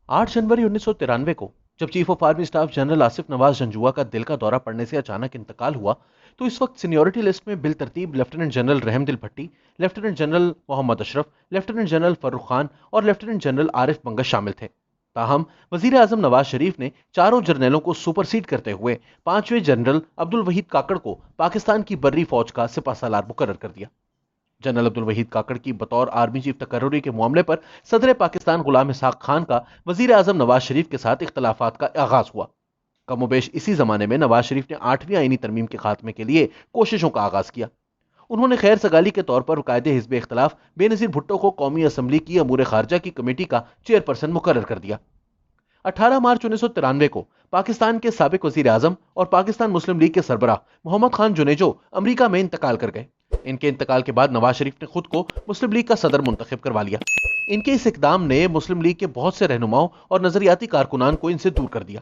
8 जनवरी 1993 को जब chief of army staff general Asif Nawaz Janjua का दिल का दौरा पड़ने से अचानक इंतकाल हुआ, तो इस वक्त सीनियरिटी लिस्ट में बिल तरतीब lieutenant general Rahimdil Bhatti, lieutenant general Mohammad Ashraf, lieutenant general Farrukh Khan और लेफ्टिनेंट जनरल आरिफ बंगश शामिल थे। ताहम वजीर आजम नवाज शरीफ ने चारों जर्नलों को सुपरसीड करते हुए 5वें जनरल अब्दुल वहीद काकड़ को पाकिस्तान की बर्री फौज का सिपाहसालार मुकर्रर कर दिया। जनरल अब्दुल वहीद काकड़ की बतौर आर्मी चीफ तकर्रुरी के मामले पर सदर पाकिस्तान गुलाम इसहाक खान का वजीर आजम नवाज शरीफ के साथ इख्तलाफात का आगाज हुआ। कमोबेश इसी जमाने में नवाज शरीफ ने 8वीं आईनी तरमीम के खात्मे के लिए कोशिशों का आगाज किया। उन्होंने खैर सगाली के तौर पर कायदे हिज़्ब इख्तलाफ बेनज़ीर भुट्टो को कौमी असम्बली की अमूर खारजा की कमेटी का चेयरपर्सन मुकर्रर कर दिया। 18 मार्च 1993 को पाकिस्तान के साबिक वजीर आजम और पाकिस्तान मुस्लिम लीग के सरबराह मोहम्मद खान जुनेजो अमरीका में इंतकाल कर गए। इनके इंतकाल के बाद नवाज शरीफ ने खुद को मुस्लिम लीग का सदर मुंतखब करवा लिया। इनके इस इकदाम ने मुस्लिम लीग के बहुत से रहनुमाओं और नजरियाती कारकुनान को इनसे दूर कर दिया।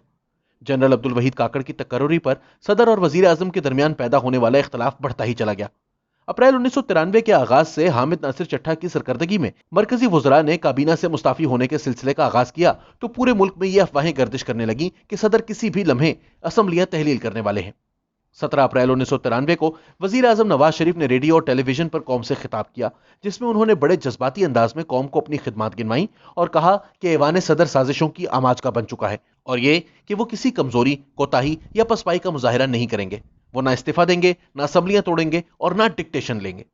जनरल अब्दुल वहीद काकड़ की तकर्रुरी पर सदर और वजीर आजम के दरमियान पैदा होने वाला इख्तलाफ बढ़ता ही चला गया। अप्रैल 1993 के आगाज से हामिद नासिर चट्टा की सरकर्दगी में मरकजी वज़रा ने काबीना से मुस्ताफी होने के सिलसिले का आगाज किया, तो पूरे मुल्क में ये अफवाहें गर्दिश करने लगी कि सदर किसी भी लम्हे असम्बलियां तहलील करने वाले हैं। 17 अप्रैल 1993 को वजीर आजम नवाज शरीफ ने रेडियो और टेलीविजन पर कौम से खिताब किया, जिसमें उन्होंने बड़े जज्बाती अंदाज में कौम को अपनी खिदमत गिनवाई और कहा कि ऐवान सदर साजिशों की आमाज का बन चुका है और ये कि वो किसी कमजोरी, कोताही या पसपाई का मुजाहिरा नहीं करेंगे। वो ना इस्तीफा देंगे, ना असम्बलियां तोड़ेंगे और ना डिक्टेशन लेंगे।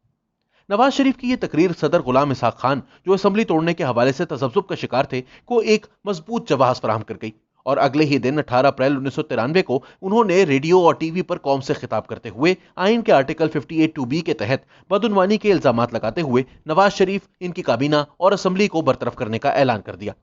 नवाज शरीफ की यह तकरीर सदर गुलाम इसहाक खान, जो असम्बली तोड़ने के हवाले से तजब्जुब का शिकार थे, को एक मजबूत जवाब फराहम कर गई और अगले ही दिन 18 अप्रैल 1993 को उन्होंने रेडियो और टीवी पर कौम से खिताब करते हुए आइन के आर्टिकल 58(2)B के तहत बदउनवानी के इल्जामात लगाते हुए नवाज शरीफ, इनकी काबीना और असम्बली को बरतरफ करने का ऐलान कर दिया।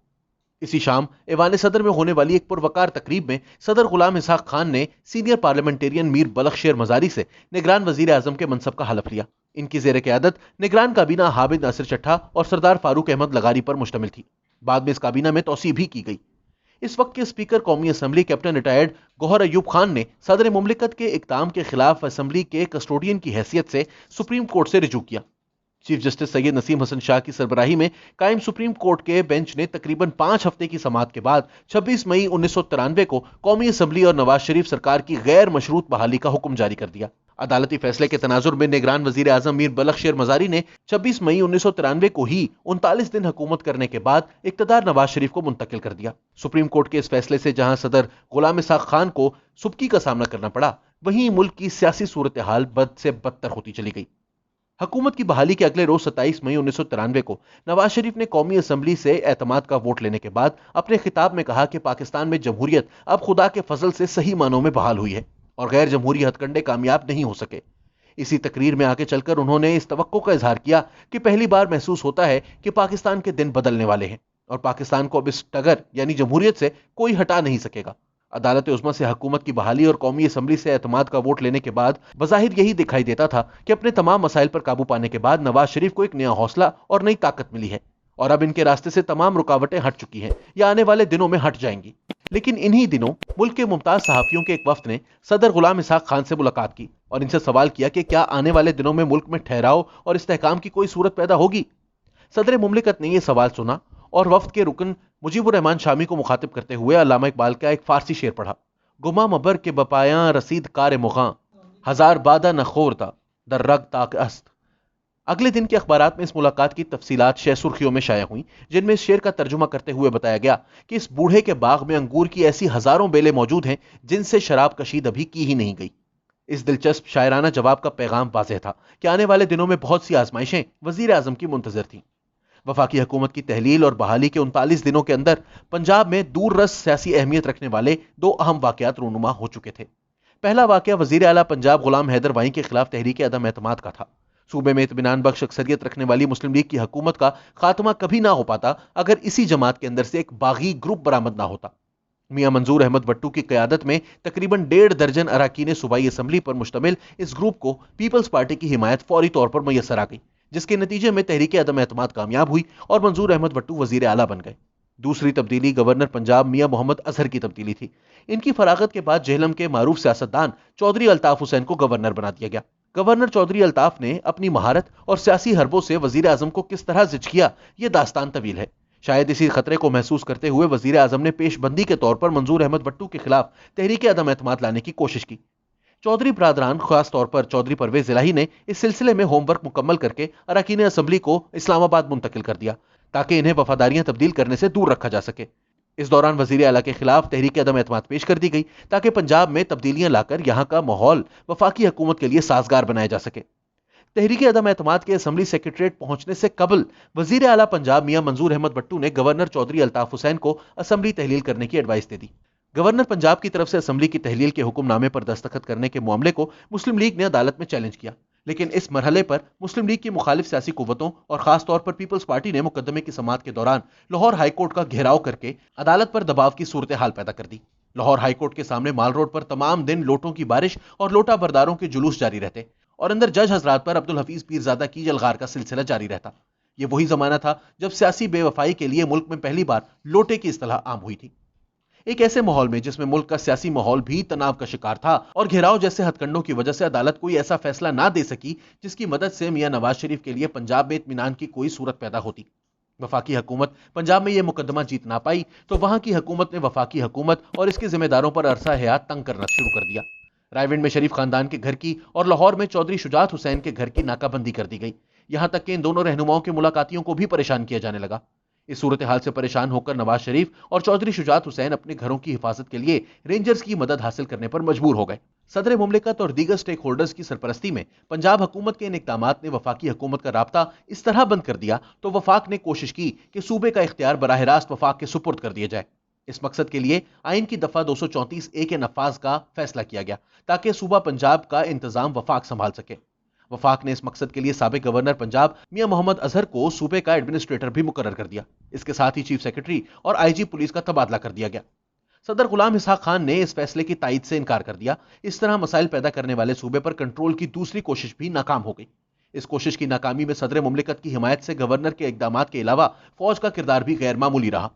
इसी शाम ऐवान सदर में होने वाली एक पुरवकार तकरीब में सदर गुलाम इसहाक खान ने सीनियर पार्लियामेंटेरियन मीर बलखशेर मजारी से निगरान वजीर आजम के मनसब का हलफ लिया। इनकी जेर क़यादत निगरान काबीना हामिद नासिर चट्टा और सरदार फारूक अहमद लगारी पर मुश्तमिल थी। बाद में इस काबीना में तौसीह भी की गई। इस वक्त के स्पीकर कौमी assembly captain retired Gohar Ayub Khan ने सदर मुमलिकत के इक़दाम के खिलाफ असम्बली के कस्टोडियन की हैसियत से सुप्रीम कोर्ट से रिजू किया। चीफ जस्टिस सैयद नसीम हसन शाह की सरबराही में कायम सुप्रीम कोर्ट के बेंच ने तकरीबन 5 हफ्ते की समाअत के बाद 26 मई 1993 को कौमी असम्बली और नवाज शरीफ सरकार की गैर मशरूत बहाली का हुक्म जारी कर दिया। अदालती फैसले के तनाजुर में निगरान वजीर आजम मीर बलखशेर मजारी ने 26 मई 1993 को ही 39 दिन हुकूमत करने के बाद इक्तदार नवाज शरीफ को मुंतकिल कर दिया। सुप्रीम कोर्ट के इस फैसले से जहां सदर गुलाम इसहाक खान को सुबकी का सामना करना पड़ा, वहीं मुल्क की सियासी सूरत हाल बद से बदतर होती चली गई। हुकूमत की बहाली के अगले रोज 27 मई 1993 को नवाज शरीफ ने कौमी असम्बली से एतमाद का वोट लेने के बाद अपने खिताब में कहा कि पाकिस्तान में जमहूरियत अब खुदा के फजल से सही मानों में बहाल हुई है और गैर जमहूरी हथकंडे कामयाब नहीं हो सके। इसी तकरीर में आगे चलकर उन्होंने इस तवक्को का इजहार किया कि पहली बार महसूस होता है कि पाकिस्तान के दिन बदलने वाले हैं और पाकिस्तान को अब इस टगर यानी जमहूरियत से कोई हटा नहीं सकेगा। अदालत उज़्मा से हुकूमत की बहाली और कौमी असम्बली से एतमाद का वोट लेने के बाद बज़ाहिर यही दिखाई देता था कि अपने तमाम मसाइल पर काबू पाने के बाद नवाज शरीफ को एक नया हौसला और नई ताकत मिली है और अब इनके रास्ते से तमाम रुकावटें हट चुकी हैं या आने वाले दिनों में हट जाएंगी। लेकिन इन्हीं दिनों मुल्क के मुमताज सहाफियों के एक वफ्द ने सदर गुलाम इसहाक खान से मुलाकात की और इनसे सवाल किया कि क्या आने वाले दिनों में मुल्क में ठहराव और इस्तेहकाम की कोई सूरत पैदा होगी। सदर मुमलिकत ने यह सवाल सुना और वफ्द के रुकन मुजीबुर रहमान शामी को मुखातिब करते हुए अल्लामा इकबाल का एक फारसी शेर पढ़ा। गुमा मबर के बपाया रसीद कार मुगां, हजार बादा नखोरता दर रग ताक अस्त। अगले दिन के अखबारात में इस मुलाकात की तफसीलात शह सुर्खियों में शाया हुई, जिनमें इस शेर का तर्जुमा करते हुए बताया गया कि इस बूढ़े के बाग में अंगूर की ऐसी हजारों बेलें मौजूद हैं जिनसे शराब कशीद अभी की ही नहीं गई। इस दिलचस्प शायराना जवाब का पैगाम वाज़ेह था कि आने वाले दिनों में बहुत सी आजमाइशें वजीर आजम की मुंतजर थीं। वफाकी हुकूमत की तहलील और बहाली के 39 दिनों के अंदर पंजाब में दूर रस सियासी अहमियत रखने वाले 2 अहम वाकयात रूनुमा हो चुके थे। पहला वाकया वजीर आला पंजाब गुलाम हैदर वाई के खिलाफ तहरीक अदम एतमाद का था। सूबे में इत्मीनान बख्श अक्सरियत रखने वाली मुस्लिम लीग की हुकूमत का खात्मा कभी ना हो पाता अगर इसी जमात के अंदर से एक बागी ग्रुप बरामद ना होता। मियां मंजूर अहमद भट्टू की क़यादत में तकरीबन 1.5 दर्जन अराकीन सूबाई असम्बली पर मुश्तमिल इस ग्रुप को पीपल्स पार्टी की हिमायत फौरी तौर पर मैसर आ गई, जिसके नतीजे में तहरीक अदम एतमाद कामयाब हुई और मंजूर अहमद भट्टू वजीर आला बन गए। दूसरी तब्दीली गवर्नर पंजाब मियां मोहम्मद अजहर की तब्दीली थी। इनकी फरागत के बाद जेहलम के मारूफ सियासतदान चौधरी अल्ताफ हुसैन को गवर्नर बना दिया गया। गवर्नर चौधरी अल्ताफ ने अपनी महारत और सियासी हरबों से वजीर आजम को किस तरह जिच किया, यह दास्तान तवील है। शायद इसी खतरे को महसूस करते हुए वजीर आजम ने पेशबंदी के तौर पर मंजूर अहमद भट्टू के खिलाफ तहरीक अदम एतमाद लाने की कोशिश की। चौधरी बरादरान, खास तौर पर चौधरी परवेज इलाही ने इस सिलसिले में होमवर्क मुकम्मल करके अरकान असम्बली को इस्लामाबाद मुंतकिल कर दिया ताकि इन्हें वफादारियां तब्दील करने से दूर रखा जा सके। इस दौरान वजीर आला के खिलाफ तहरीक अदम एतमाद पेश कर दी गई ताकि पंजाब में तब्दीलियां लाकर यहां का माहौल वफाकी हुकूमत के लिए साजगार बनाया जा सके। तहरीक अदम एतमाद के असम्बली सेक्रेटरीट पहुंचने से कबल वजीर आला पंजाब मियां मंजूर अहमद भट्टू ने गवर्नर चौधरी अल्ताफ हुसैन को असम्बली तहलील करने की एडवाइस दे दी। गवर्नर पंजाब की तरफ से असम्बली की तहलील के हुक्मनामे पर दस्तखत करने के मामले को मुस्लिम लीग ने अदालत में चैलेंज किया, लेकिन इस मरहले पर मुस्लिम लीग की मुखालिफ सियासी कुव्वतों और खास तौर पर पीपल्स पार्टी ने मुकदमे की समाअत के दौरान लाहौर हाईकोर्ट का घेराव करके अदालत पर दबाव की सूरत हाल पैदा कर दी। लाहौर हाईकोर्ट के सामने माल रोड पर तमाम दिन लोटों की बारिश और लोटा बरदारों के जुलूस जारी रहते और अंदर जज हजरात पर अब्दुल हफीज पीरजादा की जलगार का सिलसिला जारी रहता। यह वही जमाना था जब सियासी बेवफाई के लिए मुल्क में पहली बार लोटे की इस्तेलाह आम हुई थी। एक ऐसे माहौल में जिसमें मुल्क का सियासी माहौल भी तनाव का शिकार था और घेराव जैसे हथकंडों की वजह से अदालत कोई ऐसा फैसला ना दे सकी जिसकी मदद से मियां नवाज शरीफ के लिए पंजाब में इत्मीनान की कोई सूरत पैदा होती। वफाकी हुकूमत पंजाब में यह मुकदमा जीत ना पाई तो वहां की हुकूमत ने वफाकी हुकूमत और इसके जिम्मेदारों पर अरसा हयात तंग करना शुरू कर दिया। रायविंड में शरीफ खानदान के घर की और लाहौर में चौधरी शुजात हुसैन के घर की नाकाबंदी कर दी गई। यहां तक कि इन दोनों रहनुमाओं के मुलाकातियों को भी परेशान किया जाने लगा। इस सूरत हाल से परेशान होकर नवाज शरीफ और चौधरी शुजात हुसैन अपने घरों की हिफाजत के लिए रेंजर्स की मदद हासिल करने पर मजबूर हो गए। सदर मुमलिकत और दीगर स्टेक होल्डर्स की सरपरस्ती में पंजाब हुकूमत के इन इक़दामात ने वफाकी हुकूमत का राब्ता इस तरह बंद कर दिया तो वफाक ने कोशिश की कि सूबे का इख्तियार बराह रास्त वफाक के सुपुर्द कर दिया जाए। इस मकसद के लिए आइन की दफा 234A के नफाज का फैसला किया गया ताकि सूबा पंजाब का इंतजाम वफाक संभाल सके। वफाक ने इस मकसद के लिए साबिक गवर्नर पंजाब मियां मोहम्मद अजहर को सूबे का एडमिनिस्ट्रेटर भी मुकर्रर कर दिया। इसके साथ ही चीफ सेक्रेटरी और आईजी पुलिस का तबादला कर दिया गया। सदर गुलाम इसहाक खान ने इस फैसले की तायद से इनकार कर दिया। इस तरह मसाइल पैदा करने वाले सूबे पर कंट्रोल की दूसरी कोशिश भी नाकाम हो गई। इस कोशिश की नाकामी में सदर मुमलिकत की हिमायत से गवर्नर के इकदामात के अलावा फौज का किरदार भी गैर मामूली रहा।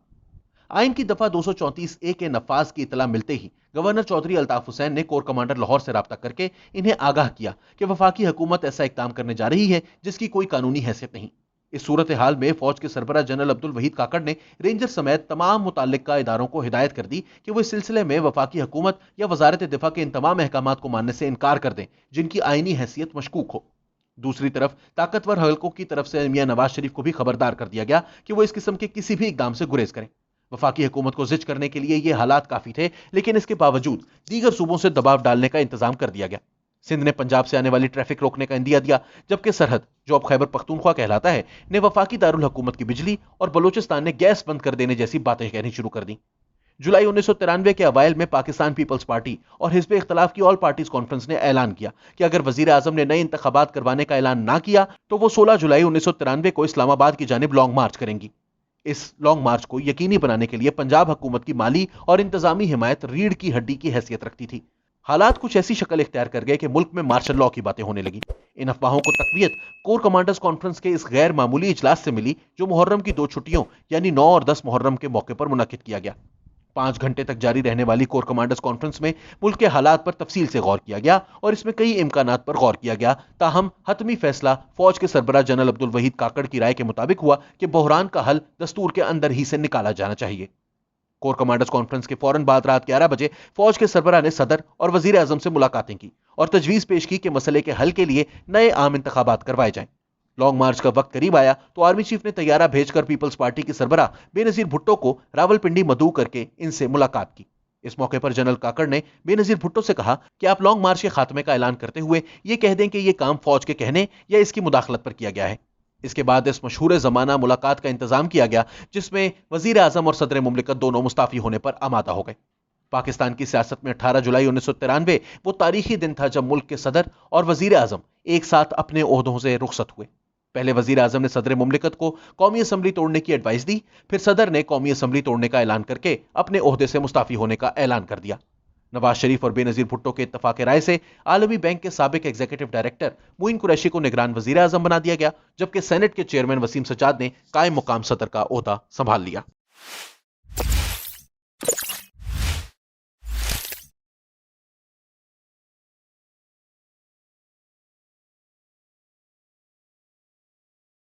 आइन की दफा 234A के नफाज की इतला मिलते ही गवर्नर चौधरी अल्ताफ हुसैन ने कोर कमांडर लाहौर से राब्ता करके इन्हें आगाह किया कि वफाकी हुकूमत ऐसा इकदाम करने जा रही है जिसकी कोई कानूनी हैसियत नहीं। इस सूरत हाल में फौज के सरबराह जनरल अब्दुल वहीद काकड़ ने रेंजर समेत तमाम मुताल्लिका इदारों को हिदायत कर दी कि वो इस सिलसिले में वफाकी हुकूमत या वजारत दिफा के इन तमाम अहकामात को मानने से इनकार कर दें जिनकी आईनी हैसियत मशकूक हो। दूसरी तरफ ताकतवर हलकों की तरफ से मियां नवाज शरीफ को भी खबरदार कर दिया गया कि वो इस किस्म के किसी भी इकदाम से गुरेज करें। वफाकी हुकूमत को जिच करने के लिए ये हालात काफी थे, लेकिन इसके बावजूद दीगर सूबों से दबाव डालने का इंतजाम कर दिया गया। सिंध ने पंजाब से आने वाली ट्रैफिक रोकने का इंदिया दिया, जबकि सरहद, जो अब खैबर पख्तूनख्वा कहलाता है, ने वफाकी दारुल हुकूमत की बिजली और बलूचिस्तान ने गैस बंद कर देने जैसी बातें कहनी शुरू कर दी। जुलाई 1993 के अवाइल में पाकिस्तान पीपल्स पार्टी और हिज़्ब इख्तिलाफ की ऑल पार्टीज कॉन्फ्रेंस ने ऐलान किया कि अगर वजीर आजम ने नए इंतखाबात करवाने का ऐलान ना किया तो वो 16 जुलाई 1993 को इस्लामाबाद की जानिब लॉन्ग मार्च करेंगी। इस लॉन्ग मार्च को यकीनी बनाने के लिए पंजाब हुकूमत की माली और इंतजामी हिमायत रीढ़ की हड्डी की हैसियत रखती थी। हालात कुछ ऐसी शक्ल इख्तियार कर गए कि मुल्क में मार्शल लॉ की बातें होने लगी। इन अफवाहों को तकवीत कोर कमांडर्स कॉन्फ्रेंस के इस गैर मामूली इजलास से मिली जो मुहर्रम की 2 छुट्टियों यानी 9 और 10 मुहर्रम के मौके पर मुनक्किद किया गया। 5 घंटे तक जारी रहने वाली कोर कमांडर्स कॉन्फ्रेंस में मुल्क के हालात पर तफसील से गौर किया गया और इसमें कई इम्कानात पर गौर किया गया। ताहम हतमी फैसला फौज के सरबराह जनरल अब्दुल वहीद काकड़ की राय के मुताबिक हुआ कि बहरान का हल दस्तूर के अंदर ही से निकाला जाना चाहिए। कोर कमांडर्स कॉन्फ्रेंस के फौरन बाद रात 11 बजे फौज के सरबराह ने सदर और वजीर आजम से मुलाकातें की और तजवीज पेश की कि मसले के हल के लिए नए आम इंतखाबात करवाए जाएं। लॉन्ग मार्च का वक्त करीब आया तो आर्मी चीफ ने तैयारा भेजकर पीपल्स पार्टी के सरबराह बेनजीर भुट्टो को रावलपिंडी मदऊ करके इनसे मुलाकात की। इस मौके पर जनरल काकड़ ने बेनजीर भुट्टो से कहा कि आप लॉन्ग मार्च के खात्मे का ऐलान करते हुए ये कह दें कि यह काम फौज के कहने या इसकी मुदाखलत पर किया गया है। इसके बाद इस मशहूर जमाना मुलाकात का इंतजाम किया गया जिसमें वजीर आजम और सदर मुमलिकत दोनों मुस्ताफी होने पर आमादा हो गए। पाकिस्तान की सियासत में 18 जुलाई 1993 वो तारीखी दिन था जब मुल्क के सदर और वजीर आजम एक साथ अपने ओहदों से रुखसत हुए। पहले वजीर आजम ने सदर मुमलिकत को कौमी असम्बली तोड़ने की एडवाइस दी, फिर सदर ने कौमी असम्बली तोड़ने का ऐलान करके अपने ओहदे से मुस्ताफी होने का ऐलान कर दिया। नवाज शरीफ और बेनजीर भुट्टो के इत्तफाक राय से आलमी बैंक के साबिक एग्जीक्यूटिव डायरेक्टर मुइन कुरैशी को निगरान वजीर आजम बना दिया गया, जबकि सेनेट के चेयरमैन वसीम सज्जाद ने कायम मुकाम सदर का ओहदा संभाल लिया।